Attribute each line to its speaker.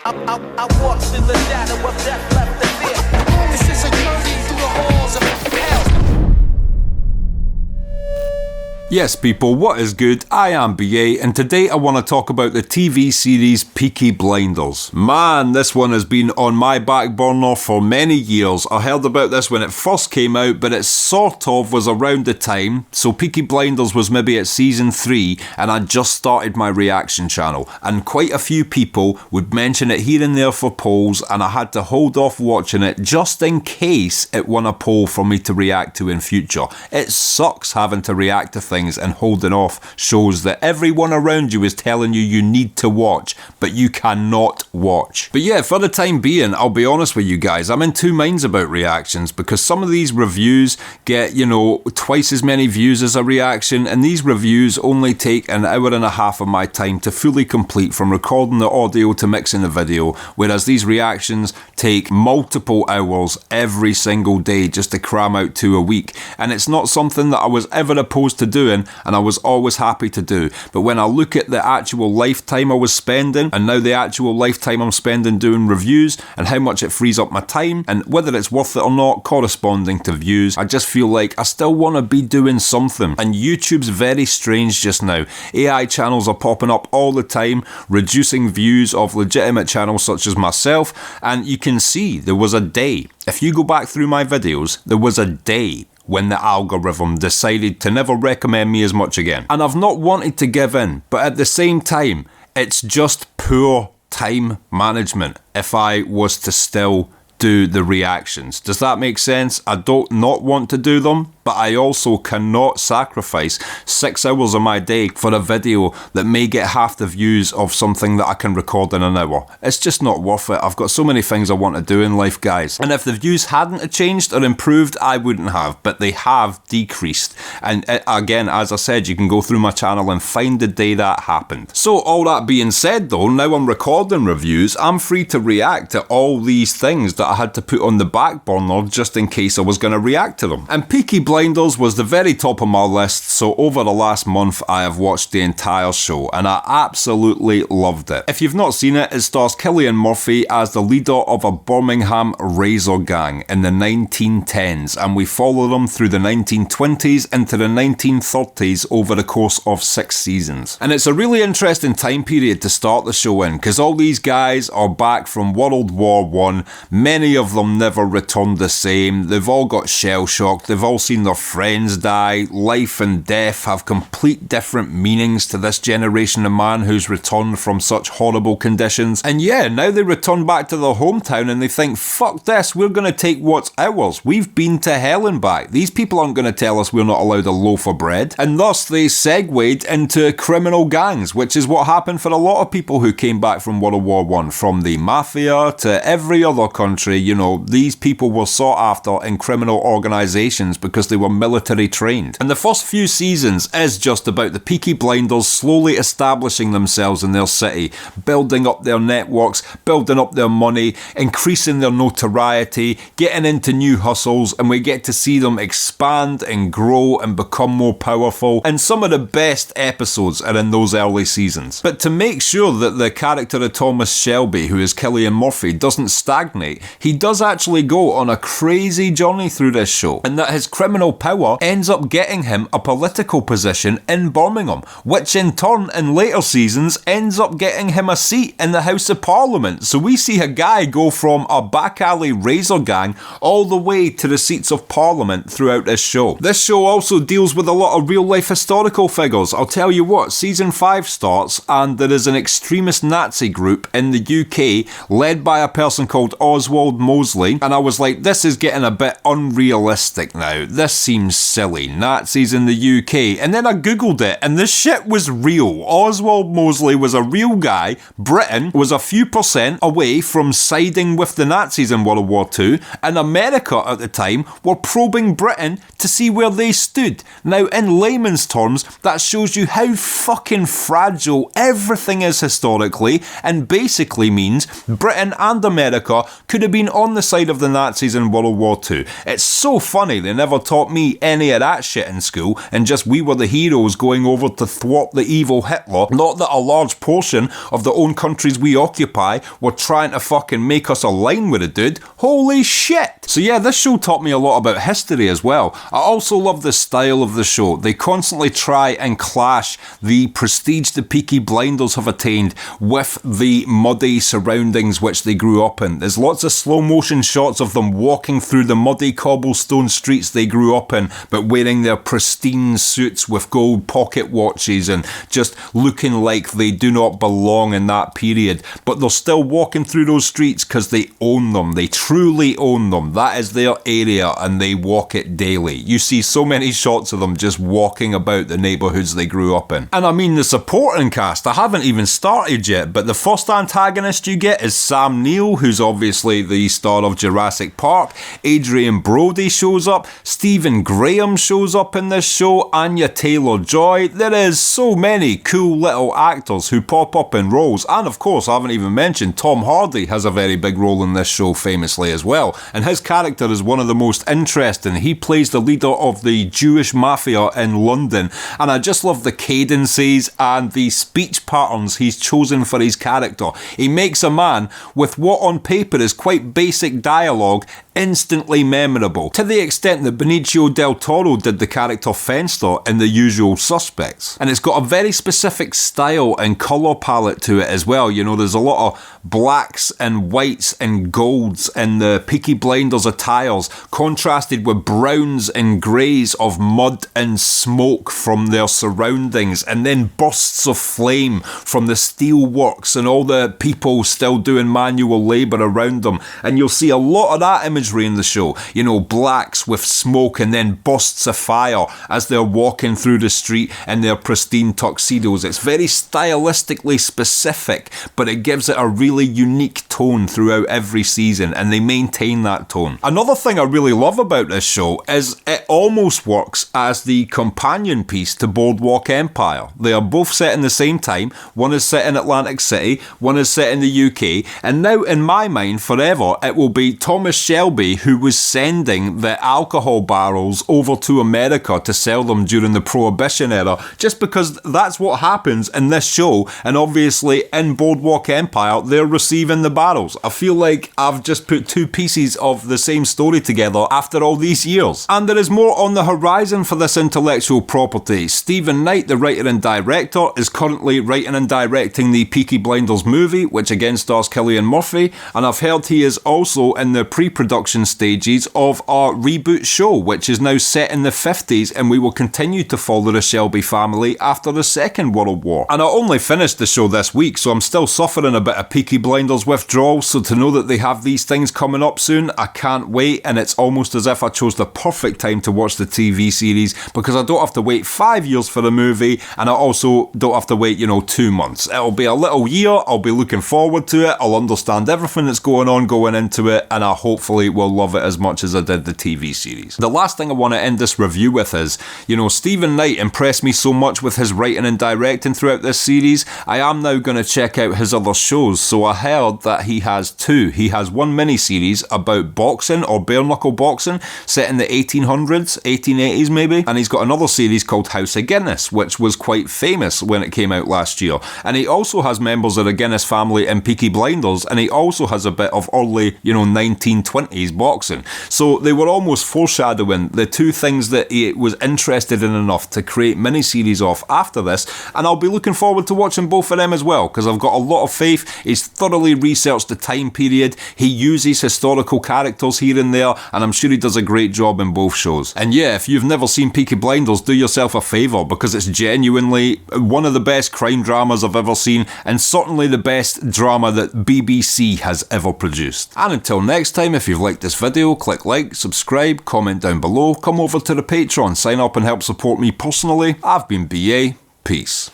Speaker 1: I walk through the shadow of death left to fear. This is a journey through the halls of hell.
Speaker 2: Yes people, what is good? I am BA and today I want to talk about the TV series Peaky Blinders. Man, this one has been on my back burner for many years. I heard about this when it first came out, but it sort of was around the time. So Peaky Blinders was maybe at season 3 and I just started my reaction channel. And quite a few people would mention it here and there for polls and I had to hold off watching it just in case it won a poll for me to react to in future. It sucks having to react to things and holding off shows that everyone around you is telling you need to watch, but you cannot watch. But yeah, for the time being, I'll be honest with you guys, I'm in two minds about reactions because some of these reviews get, twice as many views as a reaction, and these reviews only take an hour and a half of my time to fully complete, from recording the audio to mixing the video, whereas these reactions take multiple hours every single day just to cram out 2 a week. And it's not something that I was ever opposed to doing, and I was always happy to do. But when I look at the actual lifetime I was spending, and now the actual lifetime I'm spending doing reviews, and how much it frees up my time, and whether it's worth it or not corresponding to views, I just feel like I still want to be doing something. And YouTube's very strange just now. AI channels are popping up all the time, reducing views of legitimate channels such as myself, and you can see there was a day, if you go back through my videos, there was a day when the algorithm decided to never recommend me as much again. And I've not wanted to give in, but at the same time, it's just poor time management if I was to still do the reactions. Does that make sense? I don't not want to do them, but I also cannot sacrifice 6 hours of my day for a video that may get half the views of something that I can record in an hour. It's just not worth it. I've got so many things I want to do in life, guys. And if the views hadn't changed or improved, I wouldn't have, but they have decreased. And again, as I said, you can go through my channel and find the day that happened. So all that being said though, now I'm recording reviews, I'm free to react to all these things that I had to put on the back burner just in case I was going to react to them. And Peaky Blinders was the very top of my list, so over the last month I have watched the entire show and I absolutely loved it. If you've not seen it, it stars Cillian Murphy as the leader of a Birmingham razor gang in the 1910s, and we follow them through the 1920s into the 1930s over the course of 6 seasons. And it's a really interesting time period to start the show in, because all these guys are back from World War I, many of them never returned the same, they've all got shell shocked, they've all seen their friends die, life and death have complete different meanings to this generation of man who's returned from such horrible conditions. And yeah, now they return back to their hometown and they think, fuck this, we're going to take what's ours, we've been to hell and back, these people aren't going to tell us we're not allowed a loaf of bread. And thus they segued into criminal gangs, which is what happened for a lot of people who came back from World War I, from the mafia to every other country. These people were sought after in criminal organisations because they were military trained. And the first few seasons is just about the Peaky Blinders slowly establishing themselves in their city, building up their networks, building up their money, increasing their notoriety, getting into new hustles, and we get to see them expand and grow and become more powerful. And some of the best episodes are in those early seasons. But to make sure that the character of Thomas Shelby, who is Cillian Murphy, doesn't stagnate, he does actually go on a crazy journey through this show, and that his criminal power ends up getting him a political position in Birmingham, which in turn in later seasons ends up getting him a seat in the House of Parliament. So we see a guy go from a back alley razor gang all the way to the seats of Parliament throughout this show. This show also deals with a lot of real life historical figures. I'll tell you what, season 5 starts and there is an extremist Nazi group in the UK led by a person called Oswald Mosley, and I was like, this is getting a bit unrealistic now. This seems silly. Nazis in the UK. And then I googled it and this shit was real. Oswald Mosley was a real guy. Britain was a few % away from siding with the Nazis in World War II, and America at the time were probing Britain to see where they stood. Now, in layman's terms, that shows you how fucking fragile everything is historically, and basically means Britain and America could have been on the side of the Nazis in World War II. It's so funny they never talk taught me any of that shit in school, and just we were the heroes going over to thwart the evil Hitler, not that a large portion of the own countries we occupy were trying to fucking make us align with a dude. Holy shit! So yeah, this show taught me a lot about history as well. I also love the style of the show. They constantly try and clash the prestige the Peaky Blinders have attained with the muddy surroundings which they grew up in. There's lots of slow motion shots of them walking through the muddy cobblestone streets they grew up in, but wearing their pristine suits with gold pocket watches and just looking like they do not belong in that period. But they're still walking through those streets because they own them. They truly own them. That is their area and they walk it daily. You see so many shots of them just walking about the neighbourhoods they grew up in. And I mean the supporting cast, I haven't even started yet, but the first antagonist you get is Sam Neill, who's obviously the star of Jurassic Park. Adrian Brody shows up, Stephen Graham shows up in this show, Anya Taylor-Joy. There is so many cool little actors who pop up in roles, and of course I haven't even mentioned Tom Hardy has a very big role in this show famously as well, and his character is one of the most interesting. He plays the leader of the Jewish mafia in London, and I just love the cadences and the speech patterns he's chosen for his character. He makes a man with what on paper is quite basic dialogue instantly memorable, to the extent that Benicio del Toro did the character Fenster in The Usual Suspects. And it's got a very specific style and colour palette to it as well. You know, there's a lot of blacks and whites and golds in the Peaky Blinders attires, contrasted with browns and greys of mud and smoke from their surroundings, and then bursts of flame from the steelworks and all the people still doing manual labour around them. And you'll see a lot of that imagery in the show. You know, blacks with smoke and then bursts of fire as they're walking through the street in their pristine tuxedos. It's very stylistically specific, but it gives it a really unique tone throughout every season, and they maintain that tone. Another thing I really love about this show is it almost works as the companion piece to Boardwalk Empire. They are both set in the same time. One is set in Atlantic City, one is set in the UK, and now in my mind forever it will be Thomas Shelby who was sending the alcohol barrels over to America to sell them during the Prohibition era, just because that's what happens in this show, and obviously in Boardwalk Empire they're receiving the barrels. I feel like I've just put two pieces of the same story together after all these years. And there is more on the horizon for this intellectual property. Stephen Knight, the writer and director, is currently writing and directing the Peaky Blinders movie, which again stars Cillian Murphy, and I've heard he is also in the pre-production stages of our reboot show, which is now set in the 50s, and we will continue to follow the Shelby family after the Second World War. And I only finished the show this week, so I'm still suffering a bit of Peaky Blinders withdrawal, so to know that they have these things coming up soon, I can't wait, and it's almost as if I chose the perfect time to watch the TV series, because I don't have to wait 5 years for the movie, and I also don't have to wait, 2 months. It'll be a little year, I'll be looking forward to it, I'll understand everything that's going on going into it, and I hopefully will love it as much as I did the TV series. The last thing I want to end this review with is, Stephen Knight impressed me so much with his writing and directing throughout this series. I am now going to check out his other shows, so I heard that he has two. He has one mini-series about boxing, or bare-knuckle boxing, set in the 1800s, 1880s maybe, and he's got another series called House of Guinness, which was quite famous when it came out last year. And he also has members of the Guinness family in Peaky Blinders, and he also has a bit of early, 1920s boxing. So they were almost foreshadowing the two things that he was interested in enough to create mini-series of after this, and I'll be looking forward to watching both of them as well, because I've got a lot of faith. He's thoroughly researched the time period, he uses historical characters here and there, and I'm sure he does a great job in both shows. And yeah, if you've never seen Peaky Blinders, do yourself a favour, because it's genuinely one of the best crime dramas I've ever seen, and certainly the best drama that BBC has ever produced. And until next time, if you've liked this video, click like, subscribe, comment down below, come over to the Patreon, sign up and help support me personally. I've been BA, peace.